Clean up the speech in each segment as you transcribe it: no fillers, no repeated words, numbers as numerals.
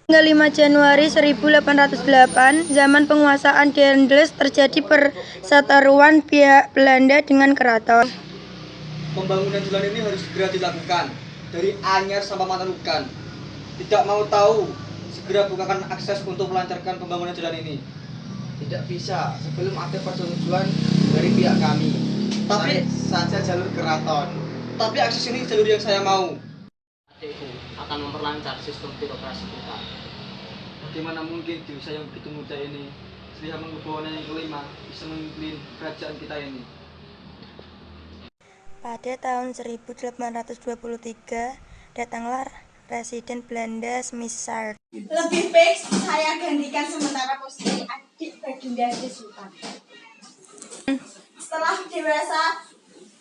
Tanggal 5 Januari 1808, zaman penguasaan Dendels, terjadi perseteruan pihak Belanda dengan keraton. Pembangunan jalan ini harus segera dilakukan dari Anyar sampai Matanukan. Tidak mau tahu, segera bukakan akses untuk melancarkan pembangunan jalan ini. Tidak bisa sebelum ada persetujuan dari pihak kami. Tapi saja jalur keraton. Tapi akses ini jalur yang saya mau. Itu akan memperlancar sistem birokrasi kita. Bagaimana mungkin diri saya yang begitu muda ini, Sri Hamengkubuwono yang kelima, bisa memimpin kerajaan kita ini? Pada tahun 1823, datanglah Presiden Belanda Smithsard. Lebih baik saya gantikan sementara posisi adik Baginda Sultan. Setelah dewasa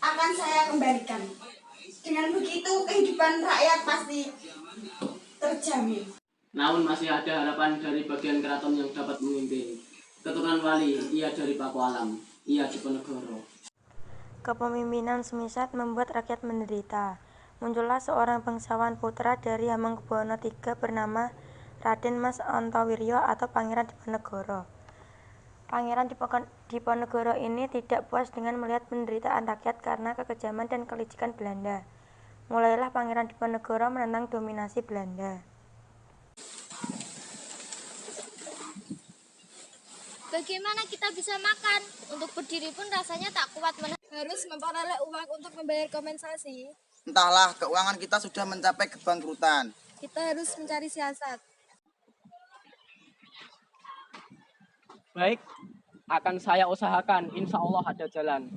akan saya kembalikan. Dengan begitu kehidupan rakyat pasti terjamin. Namun masih ada harapan dari bagian keraton yang dapat memimpin. Keturunan wali, ia dari Pakualam, ia Diponegoro. Kepemimpinan Smithsard membuat rakyat menderita. Muncullah seorang bangsawan putra dari Hamengkubuwono III bernama Raden Mas Antowiryo atau Pangeran Diponegoro. Pangeran Diponegoro ini tidak puas dengan melihat penderitaan rakyat karena kekejaman dan kelicikan Belanda. Mulailah Pangeran Diponegoro menentang dominasi Belanda. Bagaimana kita bisa makan? Untuk berdiri pun rasanya tak kuat. Harus memperoleh uang untuk membayar kompensasi. Entahlah, keuangan kita sudah mencapai kebangkrutan. Kita harus mencari siasat. Baik, akan saya usahakan, insya Allah ada jalan.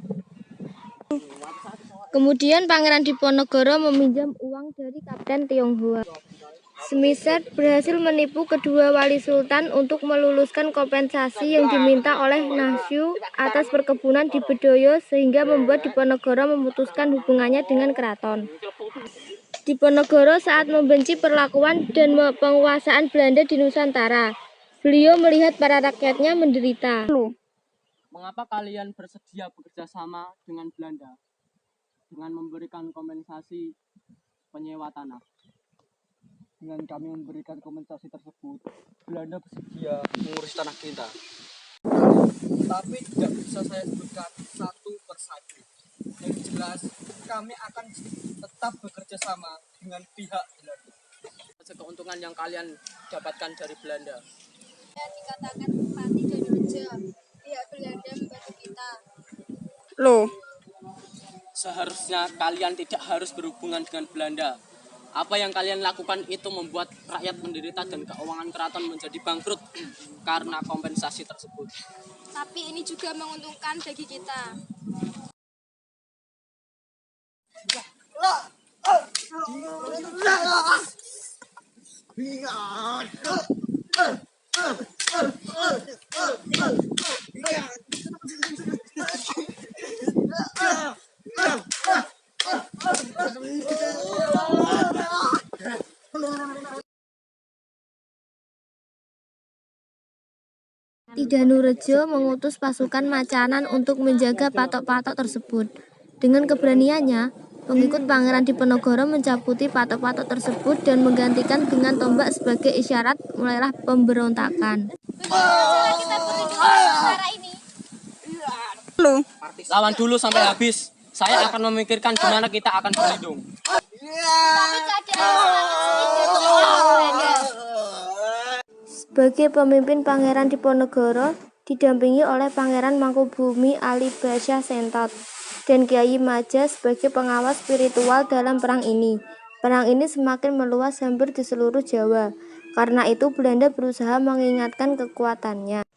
Kemudian Pangeran Diponegoro meminjam uang dari Kapten Tionghoa. Smithsard berhasil menipu kedua wali sultan untuk meluluskan kompensasi yang diminta oleh Nasyu atas perkebunan di Bedoyo sehingga membuat Diponegoro memutuskan hubungannya dengan keraton. Diponegoro saat membenci perlakuan dan penguasaan Belanda di Nusantara. Beliau melihat para rakyatnya menderita. Mengapa kalian bersedia bekerja sama dengan Belanda dengan memberikan kompensasi penyewa tanah? Dengan kami memberikan kompensasi tersebut, Belanda bersedia mengurus tanah kita. Tapi tidak bisa saya sebutkan satu persatu. Yang jelas, kami akan tetap bekerja sama dengan pihak Belanda. Keuntungan yang kalian dapatkan dari Belanda. Dan dikatakan Bupati Donorejo, pihak Belanda membantu kita. Loh, Seharusnya kalian tidak harus berhubungan dengan Belanda. Apa yang kalian lakukan itu membuat rakyat menderita dan keuangan keraton menjadi bangkrut karena kompensasi tersebut. Tapi ini juga menguntungkan bagi kita. Danurejo mengutus pasukan Macanan untuk menjaga patok-patok tersebut. Dengan keberaniannya, pengikut Pangeran Diponegoro mencabuti patok-patok tersebut dan menggantikan dengan tombak sebagai isyarat mulailah pemberontakan. Cara kita berlindung sementara ini. Lawan dulu sampai habis. Saya akan memikirkan gimana kita akan berlindung. Tapi keadaan semakin sulit dari Belanda. sebagai pemimpin Pangeran Diponegoro didampingi oleh Pangeran Mangkubumi Ali Basyah Sentot dan Kyai Maja sebagai pengawas spiritual dalam perang ini. Perang ini semakin meluas hampir di seluruh Jawa. Karena itu Belanda berusaha mengingatkan kekuatannya.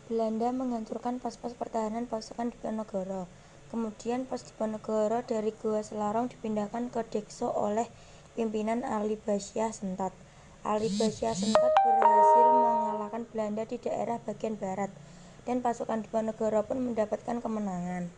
Belanda menghancurkan pos-pos pertahanan pasukan Diponegoro. Kemudian pos Diponegoro dari Goa Selarong dipindahkan ke Dekso oleh pimpinan Ali Basyah Sentot. Ali Basyah Sentot berhasil mengalahkan Belanda di daerah bagian barat dan pasukan Diponegoro pun mendapatkan kemenangan.